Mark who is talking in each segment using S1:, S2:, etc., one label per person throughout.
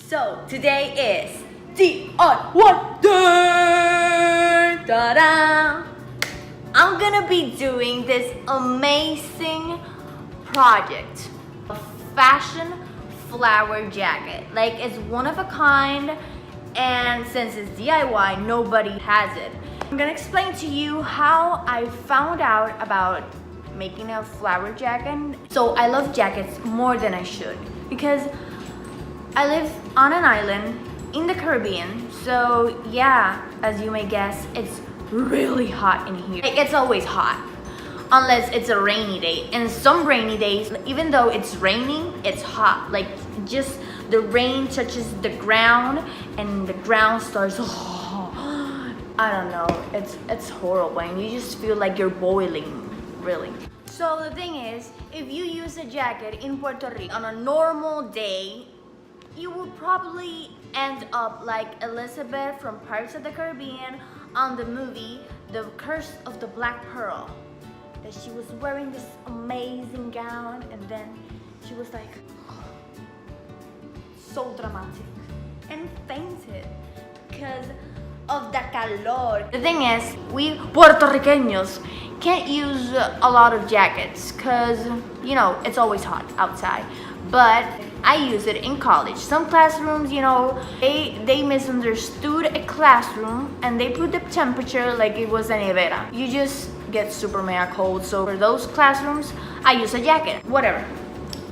S1: So today is DIY day! Ta-da! I'm gonna be doing this amazing project, a fashion flower jacket. Like, it's one of a kind, and since it's DIY, nobody has it. I'm gonna explain to you how I found out about making a flower jacket. So I love jackets more than I should because I live on an island in the Caribbean. So yeah, as you may guess, it's really hot in here. It's always hot unless it's a rainy day, and some rainy days, even though it's raining, it's hot. Like, just the rain touches the ground and the ground starts, I don't know, it's horrible, and you just feel like you're boiling, really. So the thing is, if you use a jacket in Puerto Rico on a normal day, you will probably end up like Elizabeth from Pirates of the Caribbean on the movie The Curse of the Black Pearl, that she was wearing this amazing gown and then she was like so dramatic and fainted because of the calor. The thing is, we Puerto Ricanos can't use a lot of jackets because, you know, it's always hot outside. But I use it in college. Some classrooms, you know, they misunderstood a classroom and they put the temperature like it was a nevera. You just get super mega cold. So for those classrooms, I use a jacket, whatever.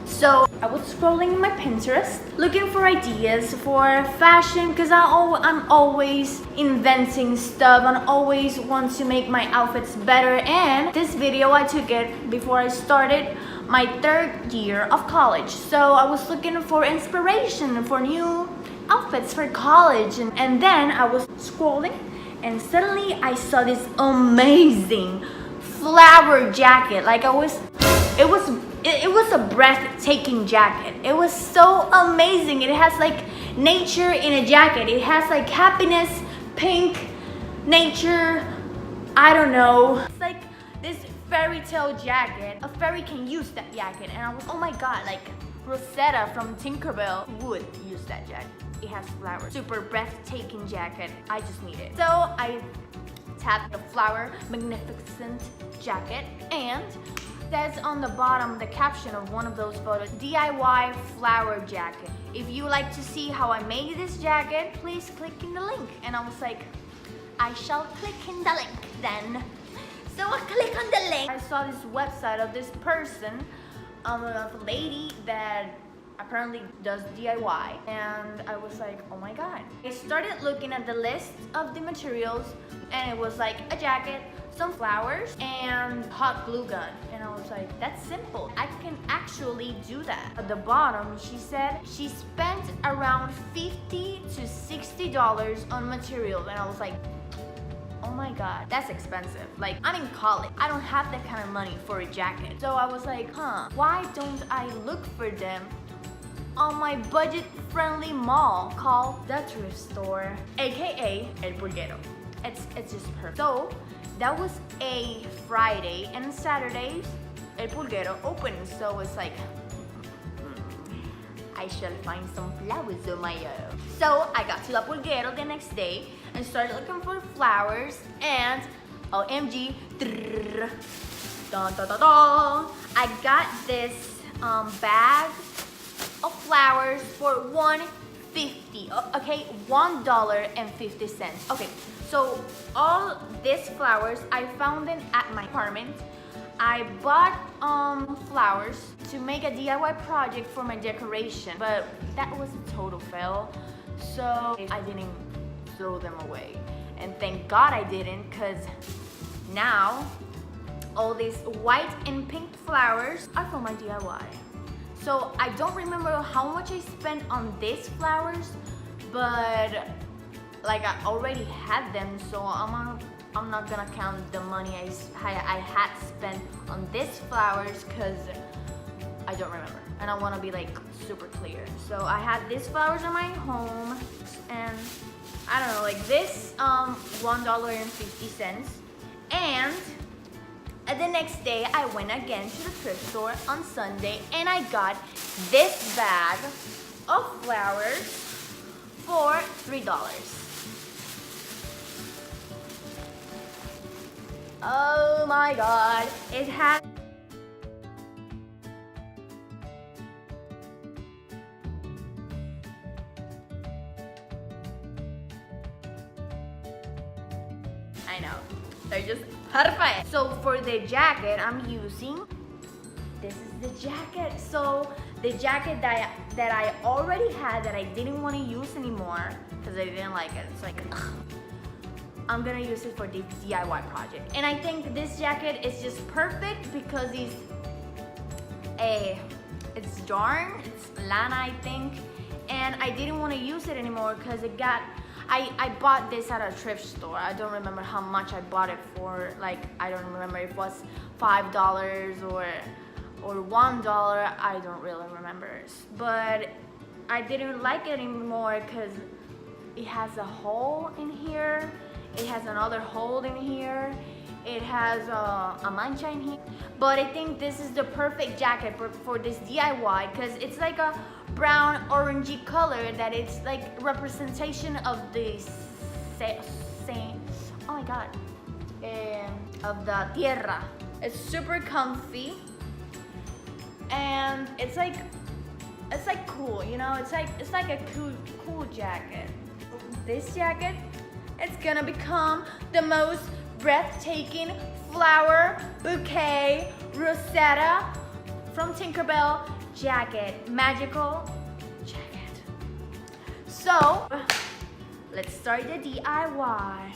S1: So I was scrolling in my Pinterest looking for ideas for fashion because I'm always inventing stuff and always want to make my outfits better. And this video, I took it before I started my third year of college. So I was looking for inspiration for new outfits for college. And then I was scrolling and suddenly I saw this amazing flower jacket. Like, it was a breathtaking jacket. It was so amazing. It has like nature in a jacket. It has like happiness, pink, nature, I don't know. It's like this fairy tale jacket. A fairy can use that jacket. And I was, oh my god, like Rosetta from Tinkerbell would use that jacket. It has flowers. Super breathtaking jacket. I just need it. So I tapped the flower magnificent jacket, and says on the bottom, the caption of one of those photos, DIY flower jacket. If you like to see how I made this jacket, please click in the link. And I was like, I shall click in the link then. So I click on the link. I saw this website of this person, of a lady that apparently does DIY, and I was like, oh my god. I started looking at the list of the materials, and it was like a jacket, some flowers, and hot glue gun. And I was like, that's simple. I can actually do that. At the bottom, she said she spent around $50 to $60 on materials. And I was like, oh my god, that's expensive. Like, I'm in college. I don't have that kind of money for a jacket. So I was like, why don't I look for them on my budget-friendly mall called The Thrift Store, aka El Pulguero. It's just perfect. So that was a Friday, and Saturdays El Pulguero opens. So it's like, I shall find some flowers on my own. So I got to La Pulguero the next day and started looking for flowers, and OMG, I got this bag of flowers for $1.50. Okay, $1.50. Okay, so all these flowers, I found them at my apartment. I bought flowers to make a DIY project for my decoration, but that was a total fail. So I didn't throw them away. And thank God I didn't, because now all these white and pink flowers are for my DIY. So I don't remember how much I spent on these flowers, but like, I already had them, so I'm not gonna count the money I had spent on these flowers because I don't remember, and I want to be like super clear. So I had these flowers in my home, and I don't know, like this $1.50, and the next day I went again to the thrift store on Sunday, and I got this bag of flowers $3. Oh my god, it has I know, they're just perfect. So for the jacket, I'm using, this is the jacket. So the jacket that I already had that I didn't want to use anymore because I didn't like it. It's like, ugh. I'm gonna use it for this DIY project. And I think this jacket is just perfect because it's yarn, it's lana, I think. And I didn't want to use it anymore because I bought this at a thrift store. I don't remember how much I bought it for. Like, I don't remember if it was $5 or $1. I don't really remember. But I didn't like it anymore because it has a hole in here. It has another hole in here. It has a mancha in here. But I think this is the perfect jacket for this DIY because it's like a brown orangey color that it's like representation of the same, oh my god, of the tierra. It's super comfy and it's like cool, you know, it's like a cool jacket. This jacket, it's gonna become the most breathtaking flower bouquet Rosetta from Tinkerbell jacket, magical jacket. So let's start the DIY.